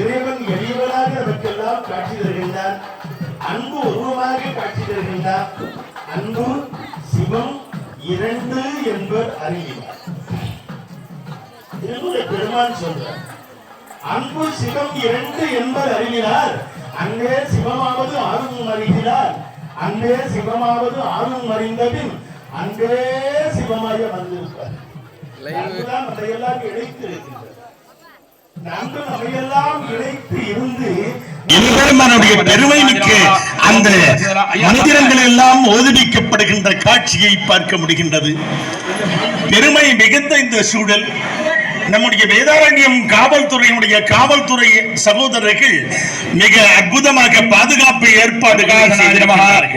இறைவன் எளியவனாக நமக்கெல்லாம் காட்சி தருகின்றார். அன்பு உருவமாக காட்சி தருகின்றார். அன்பு சிவம் இரண்டு என்பர் அறிகிறார். பெருமான் சொல்றார், அன்பு சிவம் இரண்டு என்பர் அறிகிறார். அன்பே சிவமாவது ஆறும் அறிகிறார். அன்பே சிவமாவது ஆறும் அறிந்தபின் அன்பே சிவமாக வந்திருப்பார். அதையெல்லாம் இணைத்து இருக்கின்றது. பெருமை மிக்க அந்த மந்திரங்கள் எல்லாம் ஓதுவிக்கப்படுகின்ற காட்சியை பார்க்க முடிகின்றது. பெருமை மிகுந்த இந்த சூழல் நம்முடைய வேதாரண்யம் காவல்துறையினுடைய காவல்துறை சகோதரர்கள் மிக அற்புதமாக பாதுகாப்பு ஏற்பாடுகள் செய்திருக்கிறார்கள்.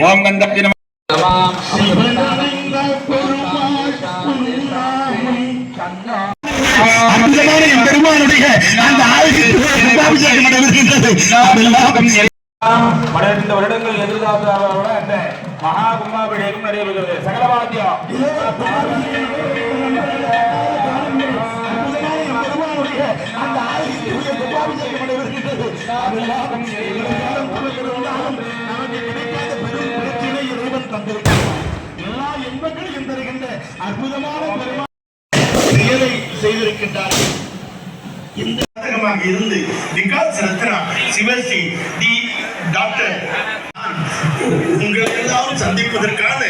பெருமானுடைய அந்த இந்த வருடங்கள் எதிர்கால மகா கும்பாபிஷேகம் நடைபெறுகிறது. சகலவாத்தியம் எல்லா இன்பங்களையும் தருகின்ற அற்புதமான செயலை செய்திருக்கின்றார்கள். இந்த நாடகமாக இருந்து விகாஸ் ரத்னா சிவஸ்ரீ டி டாக்டர் உங்கள் எல்லாம் சந்திப்பதற்கான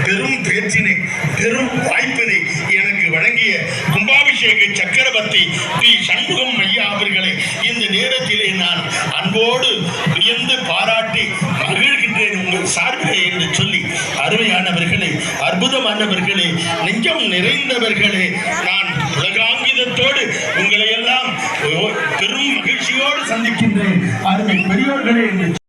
பெரும் பேச்சினை பெரும் வாய்ப்பினை எனக்கு வழங்கிய கும்பாபிஷேக சக்கரவர்த்தி டி சண்முகம் ஐயா அவர்களை இந்த நேரத்திலே நான் அன்போடு வியந்து பாராட்டி மகிழ்கின்றேன் உங்கள் சார்பிலே என்று சொல்லி, அருமையானவர்களே, அற்புதமானவர்களே, நெஞ்சம் நிறைந்தவர்களே, நான் உலகாங்கிதத்தோடு உங்களை எல்லாம் பெரும் மகிழ்ச்சியோடு சந்திக்கின்றேன். அருமை பெரியோர்களே என்று